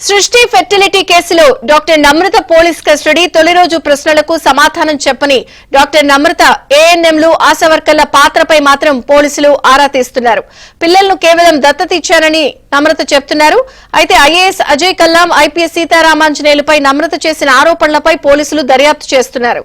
సృష్టి ఫెర్టిలిటీ కేసులో డాక్టర్ నమ్రత police custody తొలి రోజు ప్రశ్నలకు సమాధానం చెప్పని డాక్టర్ నమ్రత ఏఎన్ఎంలు ఆశా వర్కర్ల పాత్రపై మాత్రం పోలీసులు ఆరా తీస్తున్నారు. పిల్లలను కేవలం దత్తత ఇచ్చారని నమ్రత చెప్తున్నారు. అయితే ఐఏఎస్ అజయ్ కల్లాం, ఐపీఎస్ సీతారామాంజనేయులపై నమ్రత చేసిన ఆరోపణలపై పోలీసులు దర్యాప్తు చేస్తున్నారు.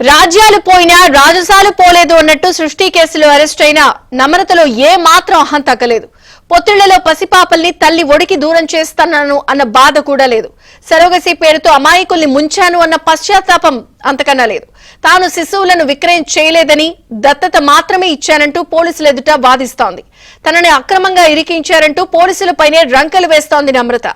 రాజ్యాలు పోయినా రాజసాలు పోలేదు అన్నట్టు సృష్టి కేసులో అరెస్ట్ అయిన నమ్రతలో ఏ మాత్రం అహం తగ్గలేదు. పొత్తిళ్లలో పసిపాపల్ని తల్లి ఒడికి దూరం చేస్తాను అన్న బాధ కూడా లేదు. సరోగసి పేరుతో అమాయకుల్ని ముంచాను అన్న పశ్చాత్తాపం అంతకన్నా లేదు. తాను శిశువులను విక్రయం చేయలేదని, దత్తత మాత్రమే ఇచ్చానంటూ పోలీసుల ఎదుట వాదిస్తోంది. తనని అక్రమంగా ఇరికించారంటూ పోలీసులపైనే రంకెలు వేస్తోంది నమ్రత.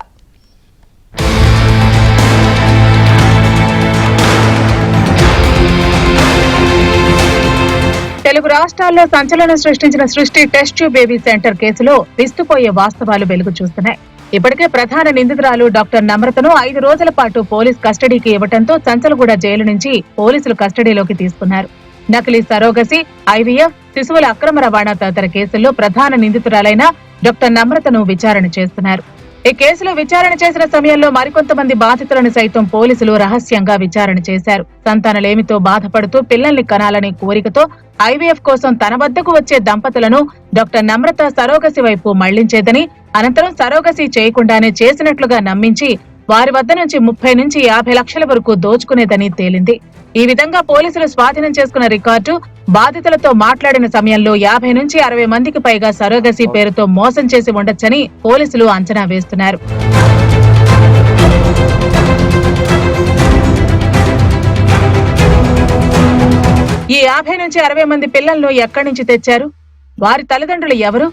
తెలుగు రాష్ట్రాల్లో సంచలనం సృష్టించిన సృష్టి టెస్ట్ ట్యూబ్ బేబీ సెంటర్ కేసులో విస్తుపోయే వాస్తవాలు వెలుగు చూస్తున్నాయి. ఇప్పటికే ప్రధాన నిందితురాలు డాక్టర్ నమ్రతను 5 రోజుల పాటు పోలీస్ కస్టడీకి ఇవ్వడంతో చంచలగూడ జైలు నుంచి పోలీసులు కస్టడీలోకి తీసుకున్నారు. నకిలీ సరోగసి, ఐవీఎఫ్, శిశువుల అక్రమ రవాణా తదితర కేసుల్లో ప్రధాన నిందితురాలైన డాక్టర్ నమ్రతను విచారణ చేస్తున్నారు. ఈ కేసులో విచారణ చేసిన సమయంలో మరికొంతమంది బాధితులను సైతం పోలీసులు రహస్యంగా విచారణ చేశారు. సంతానలేమితో బాధపడుతూ పిల్లల్ని కనాలనే కోరికతో ఐవీఎఫ్ కోసం తన వద్దకు వచ్చే దంపతులను డాక్టర్ నమ్రత సరోగసి వైపు మళ్లించేదని, అనంతరం సరోగసి చేయకుండానే చేసినట్లుగా నమ్మించి వారి వద్ద నుంచి 30 నుంచి 50 లక్షల వరకు దోచుకునేదని తేలింది. ఈ విధంగా పోలీసులు స్వాధీనం చేసుకున్న రికార్డు, బాధితులతో మాట్లాడిన సమయంలో 50 నుంచి 60 మందికి పైగా సరోగసి పేరుతో మోసం చేసి ఉండొచ్చని పోలీసులు అంచనా వేస్తున్నారు. ఈ 50 నుంచి 60 మంది పిల్లలను ఎక్కడి నుంచి తెచ్చారు? వారి తల్లిదండ్రులు ఎవరు?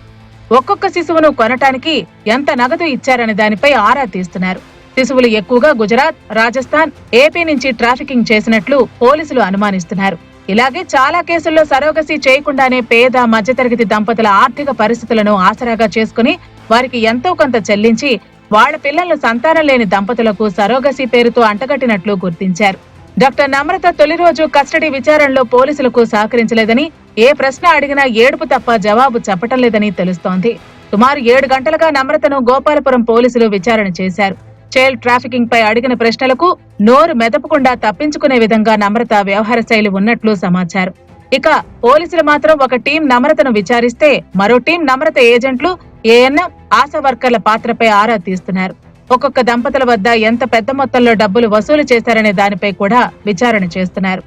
ఒక్కొక్క శిశువును కొనటానికి ఎంత నగదు ఇచ్చారనే దానిపై ఆరా తీస్తున్నారు. శిశువులు ఎక్కువగా గుజరాత్, రాజస్థాన్, ఏపీ నుంచి ట్రాఫికింగ్ చేసినట్లు పోలీసులు అనుమానిస్తున్నారు. ఇలాగే చాలా కేసుల్లో సరోగసి చేయకుండానే పేద, మధ్యతరగతి దంపతుల ఆర్థిక పరిస్థితులను ఆసరాగా చేసుకుని వారికి ఎంతో కొంత చెల్లించి వాళ్ల పిల్లలను సంతానం లేని దంపతులకు సరోగసి పేరుతో అంటగట్టినట్లు గుర్తించారు. డాక్టర్ నమ్రత తొలి రోజు కస్టడీ విచారణలో పోలీసులకు సహకరించలేదని, ఏ ప్రశ్న అడిగినా ఏడుపు తప్ప జవాబు చెప్పటం లేదని తెలుస్తోంది. సుమారు 7 గంటలుగా నమ్రతను గోపాలపురం పోలీసులు విచారణ చేశారు. చైల్డ్ ట్రాఫికింగ్ పై అడిగిన ప్రశ్నలకు నోరు మెదపకుండా తప్పించుకునే విధంగా నమ్రత వ్యవహార శైలి ఉన్నట్లు సమాచారం. ఇక పోలీసులు మాత్రం ఒక టీం నమ్రతను విచారిస్తే మరో టీం నమ్రత ఏజెంట్లు, ఏఎన్ఎం, ఆశా వర్కర్ల పాత్రపై ఆరా తీస్తున్నారు. ఒక్కొక్క దంపతుల వద్ద ఎంత పెద్ద మొత్తంలో డబ్బులు వసూలు చేశారనే దానిపై కూడా విచారణ చేస్తున్నారు.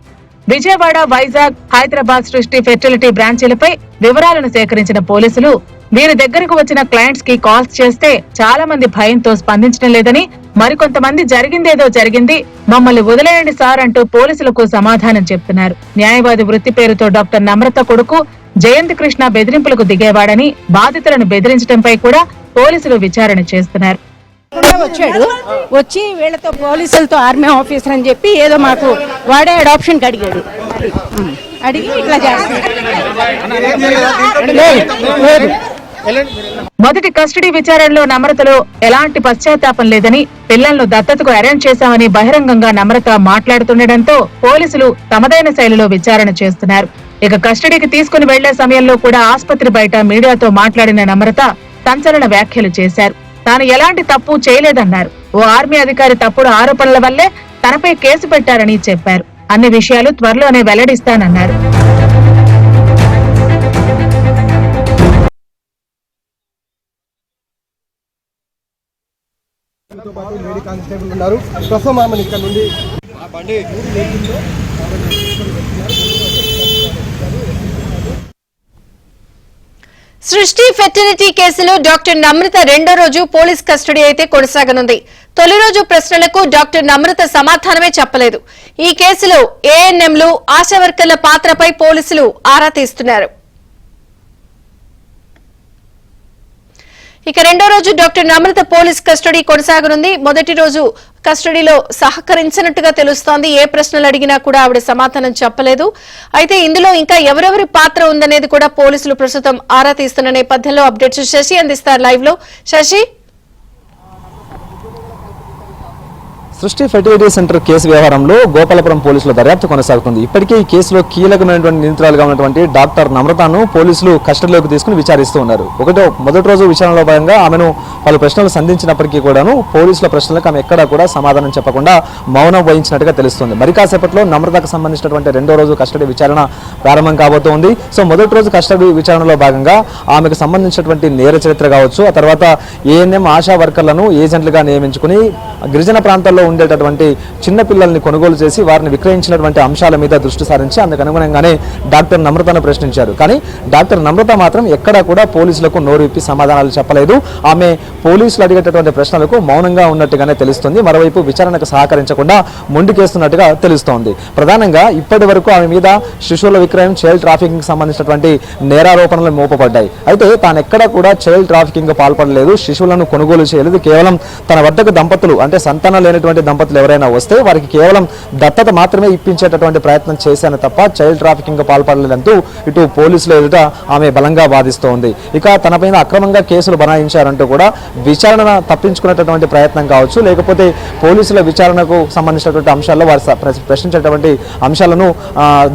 విజయవాడ, వైజాగ్, హైదరాబాద్ సృష్టి ఫెర్టిలిటీ బ్రాంచీలపై వివరాలను సేకరించిన పోలీసులు వీరి దగ్గరకు వచ్చిన క్లయింట్స్ కి కాల్స్ చేస్తే చాలా మంది భయంతో స్పందించడం లేదని, మరికొంతమంది జరిగిందేదో జరిగింది, మమ్మల్ని వదిలేయండి సార్ అంటూ పోలీసులకు సమాధానం చెప్తున్నారు. న్యాయవాది వృత్తి పేరుతో డాక్టర్ నమ్రత కొడుకు జయంత్ కృష్ణ బెదిరింపులకు దిగేవాడని, బాధితులను బెదిరించడంపై కూడా పోలీసులు విచారణ చేస్తున్నారు. వచ్చాడు, వచ్చి వీళ్ళతో పోలీసులతో ఆర్మీ ఆఫీసర్ అని చెప్పి ఏదో మాకు వాడే అడాప్షన్ అడిగాడు. అడిగి ఇట్లా చేస్తాడు. మొదటి కస్టడీ విచారణలో నమ్రతలో ఎలాంటి పశ్చాత్తాపం లేదని, పిల్లలను దత్తతకు అరేంజ్ చేశామని బహిరంగంగా నమ్రత మాట్లాడుతుండటంతో పోలీసులు తమదైన శైలిలో విచారణ చేస్తున్నారు. ఇక కస్టడీకి తీసుకుని వెళ్లే సమయంలో కూడా ఆసుపత్రి బయట మీడియాతో మాట్లాడిన నమ్రత సంచలన వ్యాఖ్యలు చేశారు. తాను ఎలాంటి తప్పు చేయలేదన్నారు. ఓ ఆర్మీ అధికారి తప్పుడు ఆరోపణల వల్లే తనపై కేసు పెట్టారని చెప్పారు. అన్ని విషయాలు త్వరలోనే వెల్లడిస్తానన్నారు. సృష్టి ఫెర్టిలిటీ కేసులో డాక్టర్ నమ్రత రెండో రోజు పోలీస్ కస్టడీ అయితే కొనసాగనుంది. తొలి రోజు ప్రశ్నలకు డాక్టర్ నమ్రత సమాధానమే చెప్పలేదు. ఈ కేసులో ఏఎన్ఎంలు, ఆశా వర్కర్ల పాత్రపై పోలీసులు ఆరా తీస్తున్నారు. ఇక రెండో రోజు డాక్టర్ నమ్రత పోలీస్ కస్టడీ కొనసాగనుంది. మొదటి రోజు కస్టడీలో సహకరించినట్టుగా తెలుస్తోంది. ఏ ప్రశ్నలు అడిగినా కూడా ఆవిడ సమాధానం చెప్పలేదు. అయితే ఇందులో ఇంకా ఎవరెవరి పాత్ర ఉందనేది కూడా పోలీసులు ప్రస్తుతం ఆరా తీస్తున్న నేపథ్యంలో అప్డేట్స్ శశి అందిస్తారు లైవ్ లో. శశి, సృష్టి ఫెర్టిలిటీ సెంటర్ కేసు వ్యవహారంలో గోపాలపురం పోలీసుల దర్యాప్తు కొనసాగుతుంది. ఇప్పటికే ఈ కేసులో కీలకమైనటువంటి నిందితురాలుగా ఉన్నటువంటి డాక్టర్ నమ్రతను పోలీసులు కస్టడీలోకి తీసుకుని విచారిస్తూ ఉన్నారు. మొదటి రోజు విచారణలో భాగంగా ఆమెను పలు ప్రశ్నలు సంధించినప్పటికీ కూడాను పోలీసుల ప్రశ్నలకు ఆమె ఎక్కడా కూడా సమాధానం చెప్పకుండా మౌనం వహించినట్టుగా తెలుస్తుంది. మరి కాసేపట్లో నమ్రతకు సంబంధించినటువంటి రెండో రోజు కస్టడీ విచారణ ప్రారంభం కాబోతోంది. సో మొదటి రోజు కస్టడీ విచారణలో భాగంగా ఆమెకు సంబంధించినటువంటి నేర చరిత్ర కావచ్చు, ఆ తర్వాత ఏఎన్ఎం ఆశా వర్కర్లను ఏజెంట్లుగా నియమించుకుని గిరిజన ప్రాంతాల్లో ఉండేటటువంటి చిన్న పిల్లల్ని కొనుగోలు చేసి వారిని విక్రయించినటువంటి అంశాల మీద దృష్టి సారించి అందుకు అనుగుణంగానే డాక్టర్ నమ్రతను ప్రశ్నించారు. కానీ డాక్టర్ నమ్రత మాత్రం ఎక్కడా కూడా పోలీసులకు నోరు విప్పి సమాధానాలు చెప్పలేదు. ఆమె పోలీసులు అడిగేటటువంటి ప్రశ్నలకు మౌనంగా ఉన్నట్టుగానే తెలుస్తుంది. మరోవైపు విచారణకు సహకరించకుండా మొండికేస్తున్నట్టుగా తెలుస్తోంది. ప్రధానంగా ఇప్పటి వరకు ఆమె మీద శిశువుల విక్రయం, చైల్డ్ ట్రాఫికింగ్ సంబంధించినటువంటి నేరారోపణలు మోపబడ్డాయి. అయితే తాను ఎక్కడా కూడా చైల్డ్ ట్రాఫికింగ్ పాల్పడలేదు, శిశువులను కొనుగోలు చేయలేదు. కేవలం తన వద్దకు దంపతులు అంటే సంతానం లేనటువంటి దంపతులు ఎవరైనా వస్తే వారికి కేవలం దత్తత మాత్రమే ఇప్పించేటటువంటి ప్రయత్నం చేశాను తప్ప చైల్డ్ ట్రాఫికింగ్ పాల్పడలేదంటూ ఇటు పోలీసుల ఎదుట ఆమె బలంగా వాదిస్తోంది. ఇక తనపైన అక్రమంగా కేసులు బనాయించారంటూ కూడా విచారణ తప్పించుకునేటటువంటి ప్రయత్నం కావచ్చు, లేకపోతే పోలీసుల విచారణకు సంబంధించినటువంటి అంశాల్లో వారు ప్రశ్నించేటువంటి అంశాలను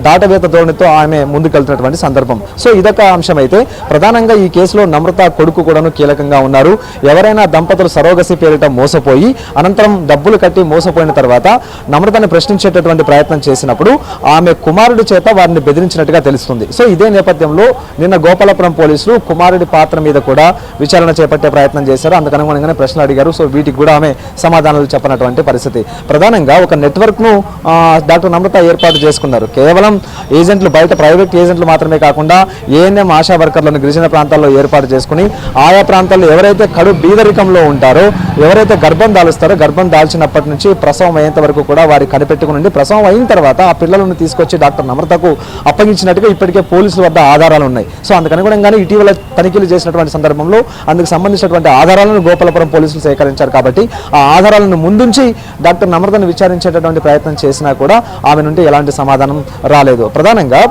దాటవేత ధోరణితో ఆమె ముందుకెళ్తున్నటువంటి సందర్భం. సో ఇదొక అంశం. అయితే ప్రధానంగా ఈ కేసులో నమ్రత కొడుకు కూడాను కీలకంగా ఉన్నారు. ఎవరైనా దంపతులు సరోగసి పేరిట మోసపోయి అనంతరం డబ్బులు కట్టి మోసపోయిన తర్వాత నమ్రతని ప్రశ్నించేటటువంటి ప్రయత్నం చేసినప్పుడు ఆమె కుమారుడి చేత వారిని బెదిరించినట్టుగా తెలుస్తుంది. సో ఇదే నేపథ్యంలో నిన్న గోపాలపురం పోలీసులు కుమారుడి పాత్ర మీద కూడా విచారణ చేపట్టే ప్రయత్నం చేశారు. అందుకు అనుగుణంగానే ప్రశ్నలు అడిగారు. సో వీటికి కూడా ఆమె సమాధానాలు చెప్పనటువంటి పరిస్థితి. ప్రధానంగా ఒక నెట్వర్క్ ను డాక్టర్ నమ్రత ఏర్పాటు చేసుకున్నారు. కేవలం ఏజెంట్లు, బయట ప్రైవేట్ ఏజెంట్లు మాత్రమే కాకుండా ఏఎన్ఎం ఆశా వర్కర్లను గిరిజన ప్రాంతాల్లో ఏర్పాటు చేసుకుని ఆయా ప్రాంతాల్లో ఎవరైతే కడు బీదరికంలో ఉంటారో, ఎవరైతే గర్భం దాలుస్తారో, గర్భం దాల్చినప్పటి నుంచి ప్రసవం అయ్యేంత వరకు కూడా వారి కనిపెట్టుకుని ప్రసవం అయిన తర్వాత ఆ పిల్లలను తీసుకొచ్చి డాక్టర్ నమ్రతకు అప్పగించినట్టుగా ఇప్పటికే పోలీసుల వద్ద ఆధారాలు ఉన్నాయి. సో అందుకనుగుణంగానే ఇటీవల తనిఖీలు చేసినటువంటి సందర్భంలో అందుకు సంబంధించినటువంటి ఆధారాలను గోపాలపురం పోలీసులు సేకరించారు. కాబట్టి ఆ ఆధారాలను ముందుంచి డాక్టర్ నమ్రతను విచారించేటటువంటి ప్రయత్నం చేసినా కూడా ఆమె నుండి ఎలాంటి సమాధానం రాలేదు. ప్రధానంగా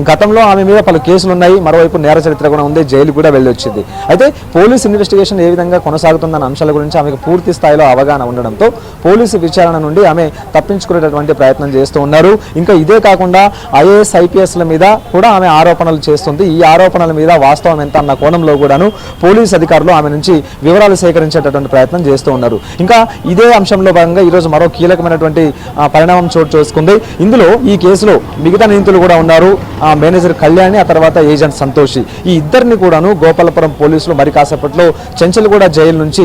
గతంలో ఆమె మీద పలు కేసులు ఉన్నాయి, మరోవైపు నేర చరిత్ర కూడా ఉంది, జైలు కూడా వెళ్ళి వచ్చింది. అయితే పోలీస్ ఇన్వెస్టిగేషన్ ఏ విధంగా కొనసాగుతుందన్న అంశాల గురించి ఆమెకు పూర్తి స్థాయిలో అవగాహన ఉండడంతో పోలీసు విచారణ నుండి ఆమె తప్పించుకునేటటువంటి ప్రయత్నం చేస్తూ ఉన్నారు. ఇంకా ఇదే కాకుండా ఐఏఎస్, ఐపీఎస్ల మీద కూడా ఆమె ఆరోపణలు చేస్తుంది. ఈ ఆరోపణల మీద వాస్తవం ఎంత అన్న కోణంలో కూడాను పోలీసు అధికారులు ఆమె నుంచి వివరాలు సేకరించేటటువంటి ప్రయత్నం చేస్తూ ఉన్నారు. ఇంకా ఇదే అంశంలో భాగంగా ఈరోజు మరో కీలకమైనటువంటి పరిణామం చోటు చేసుకుంది. ఇందులో ఈ కేసులో మిగతా నిందితులు కూడా ఉన్నారు. మేనేజర్ కళ్యాణి, ఆ తర్వాత ఏజెంట్ సంతోషి, ఈ ఇద్దరిని కూడాను గోపాలపురం పోలీసులు మరి కాసేపట్లో చెంచల్గూడ జైలు నుంచి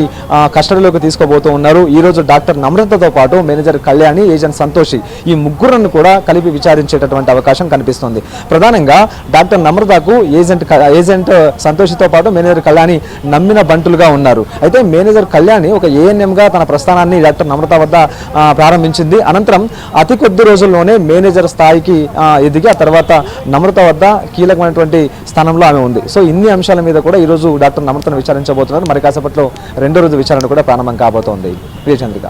కస్టడీలోకి తీసుకోబోతూ ఉన్నారు. ఈ రోజు డాక్టర్ నమ్రతతో పాటు మేనేజర్ కళ్యాణి, ఏజెంట్ సంతోషి ఈ ముగ్గురును కూడా కలిపి విచారించేటటువంటి అవకాశం కనిపిస్తుంది. ప్రధానంగా డాక్టర్ నమ్రతకు ఏజెంట్ సంతోషితో పాటు మేనేజర్ కళ్యాణి నమ్మిన బంటులుగా ఉన్నారు. అయితే మేనేజర్ కళ్యాణి ఒక ఏఎన్ఎంగా తన ప్రస్థానాన్ని డాక్టర్ నమ్రత వద్ద ప్రారంభించింది. అనంతరం అతి కొద్ది రోజుల్లోనే మేనేజర్ స్థాయికి ఎదిగి ఆ తర్వాత నమ్రత వద్ద కీలకమైనటువంటి స్థానంలో ఆమె ఉంది. సో ఇన్ని అంశాల మీద కూడా ఈరోజు డాక్టర్ నమ్రతను విచారించబోతున్నారు. మరి కాసేపట్లో రెండో రోజు విచారణ కూడా ప్రారంభం కాబోతోంది. ప్రియచంద్రిక.